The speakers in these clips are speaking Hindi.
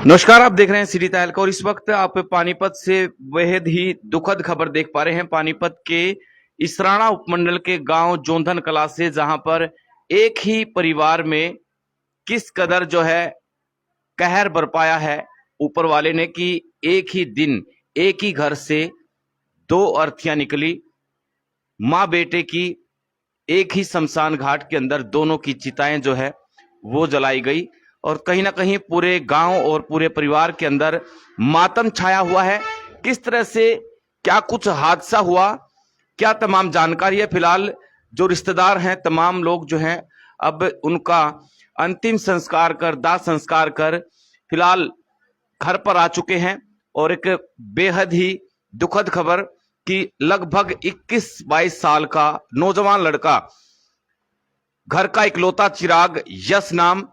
नमस्कार, आप देख रहे हैं सिटी तहलका और इस वक्त आप पानीपत से बेहद ही दुखद खबर देख पा रहे हैं। पानीपत के इसराना उपमंडल के गांव जोंधन कला से, जहां पर एक ही परिवार में किस कदर जो है कहर बरपाया है ऊपर वाले ने कि एक ही दिन एक ही घर से दो अर्थियां निकली। माँ बेटे की एक ही शमशान घाट के अंदर दोनों की चिताएं जो है वो जलाई गई और कहीं ना कहीं पूरे गांव और पूरे परिवार के अंदर मातम छाया हुआ है। किस तरह से क्या कुछ हादसा हुआ, क्या तमाम जानकारी है। फिलहाल जो रिश्तेदार हैं, तमाम लोग जो हैं, अब उनका अंतिम संस्कार कर, दाह संस्कार कर फिलहाल घर पर आ चुके हैं। और एक बेहद ही दुखद खबर कि लगभग 21-22 साल का नौजवान लड़का, घर का इकलौता चिराग यश नाम,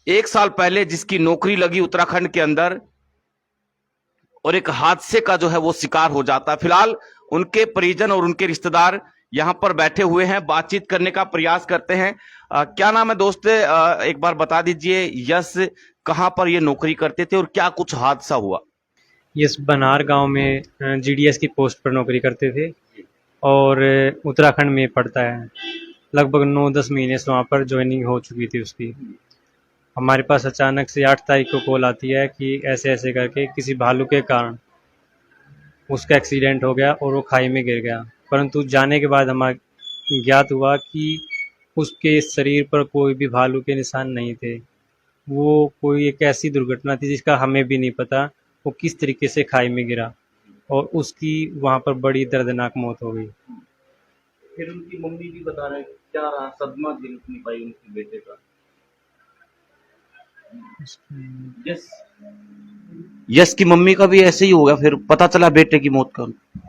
1 साल पहले जिसकी नौकरी लगी उत्तराखंड के अंदर, और एक हादसे का जो है वो शिकार हो जाता है। फिलहाल उनके परिजन और उनके रिश्तेदार यहां पर बैठे हुए हैं, बातचीत करने का प्रयास करते हैं। क्या नाम है दोस्त, एक बार बता दीजिए, यश कहां पर ये नौकरी करते थे और क्या कुछ हादसा हुआ? यश बनार गांव में जीडीएस की पोस्ट पर नौकरी करते थे और उत्तराखंड में पड़ता है। लगभग 9-10 महीने से वहाँ पर ज्वाइनिंग हो चुकी थी उसकी। हमारे पास अचानक से 8 तारीख को कॉल आती है कि ऐसे ऐसे करके किसी भालू के कारण उसका एक्सीडेंट हो गया और वो खाई में गिर गया। परंतु जाने के बाद हमारा ज्ञात हुआ कि उसके शरीर पर कोई भी भालू के निशान नहीं थे। वो कोई एक ऐसी दुर्घटना थी जिसका हमें भी नहीं पता वो किस तरीके से खाई में गिरा और उसकी वहाँ पर बड़ी दर्दनाक मौत हो गई। फिर उनकी मम्मी भी बता रहे क्या रहा, सदमा झेल नहीं पाई उनके बेटे का। यश की मम्मी का भी ऐसे ही हो गया, फिर पता चला बेटे की मौत का।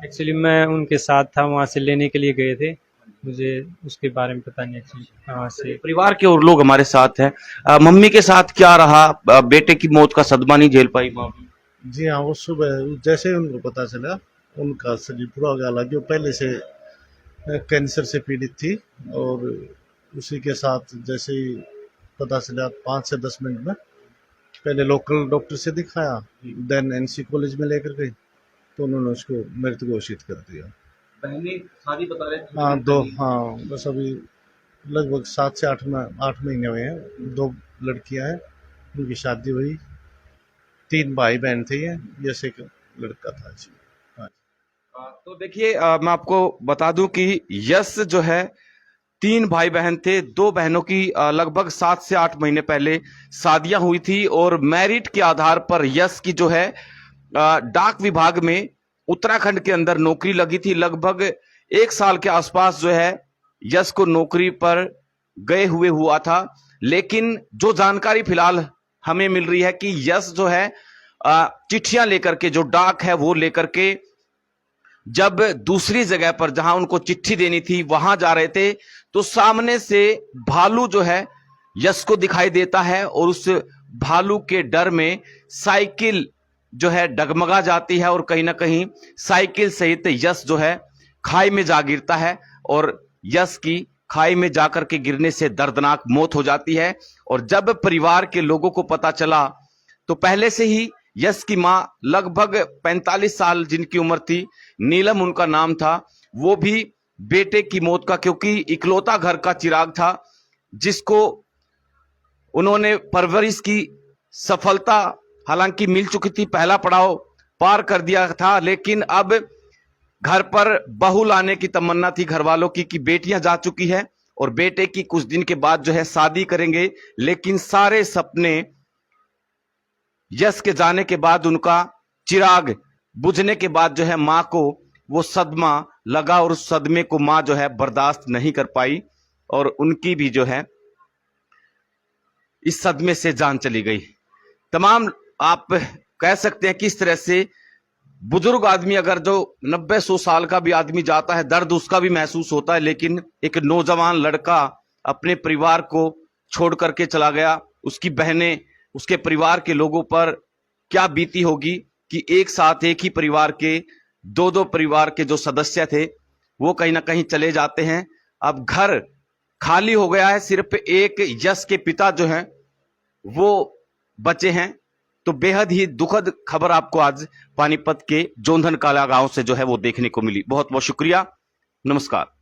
एक्चुअली मैं उनके साथ था, वहाँ से लेने के लिए गए थे, मुझे उसके बारे में पता नहीं एक्चुअली कहाँ से। परिवार के और लोग हमारे साथ हैं। मम्मी के साथ क्या रहा, बेटे की मौत का सदमा नहीं झेल पाई माँ? जी हाँ, वो सुबह जैसे ही उनको पता चला उनका शरीर पूरा हो गया। हालांकि वो पहले से कैंसर से पीड़ित थी और उसी के साथ जैसे ही पता चला 5 से 10 मिनट में पहले लोकल डॉक्टर से दिखाया, देन एनसी कॉलेज में लेकर गई तो उन्होंने उसको मृत घोषित कर दिया। बहनी शादी बता रहे थे? हाँ, बस अभी लगभग 7 से 8 महीने हुए हैं। 2 लड़कियां हैं, उनकी शादी हुई। 3 भाई बहन थे, ये यश एक लड़का था जी। तो देखिए, मैं आपको बता दूं कि यश जो है 3 भाई बहन थे। 2 बहनों की लगभग 7 से 8 महीने पहले शादियां हुई थी और मैरिट के आधार पर यश की जो है डाक विभाग में उत्तराखंड के अंदर नौकरी लगी थी। लगभग 1 साल के आसपास जो है यश को नौकरी पर गए हुए हुआ था। लेकिन जो जानकारी फिलहाल हमें मिल रही है कि यश जो है चिट्ठियां लेकर के, जो डाक है वो लेकर के, जब दूसरी जगह पर जहां उनको चिट्ठी देनी थी वहां जा रहे थे तो सामने से भालू जो है यश को दिखाई देता है और उस भालू के डर में साइकिल जो है डगमगा जाती है और कहीं ना कहीं साइकिल सहित यश जो है खाई में जा गिरता है और यश की खाई में जाकर के गिरने से दर्दनाक मौत हो जाती है। और जब परिवार के लोगों को पता चला तो पहले से ही यश की मां, लगभग 45 साल जिनकी उम्र थी, नीलम उनका नाम था, वो भी बेटे की मौत का, क्योंकि इकलौता घर का चिराग था जिसको उन्होंने परवरिश की सफलता हालांकि मिल चुकी थी, पहला पड़ाव पार कर दिया था, लेकिन अब घर पर बहू लाने की तमन्ना थी घर वालों की कि बेटियां जा चुकी है और बेटे की कुछ दिन के बाद जो है शादी करेंगे। लेकिन सारे सपने यश के जाने के बाद, उनका चिराग बुझने के बाद जो है मां को वो सदमा लगा और उस सदमे को मां जो है बर्दाश्त नहीं कर पाई और उनकी भी जो है इस सदमे से जान चली गई। तमाम आप कह सकते हैं कि इस तरह से बुजुर्ग आदमी, अगर जो 90-100 साल का भी आदमी जाता है, दर्द उसका भी महसूस होता है, लेकिन एक नौजवान लड़का अपने परिवार को छोड़ करके चला गया। उसकी बहनें, उसके परिवार के लोगों पर क्या बीती होगी कि एक साथ एक ही परिवार के 2-2 परिवार के जो सदस्य थे वो कहीं ना कहीं चले जाते हैं। अब घर खाली हो गया है, सिर्फ एक यश के पिता जो हैं वो बचे हैं। तो बेहद ही दुखद खबर आपको आज पानीपत के जोंधन काला गांव से जो है वो देखने को मिली। बहुत बहुत शुक्रिया, नमस्कार।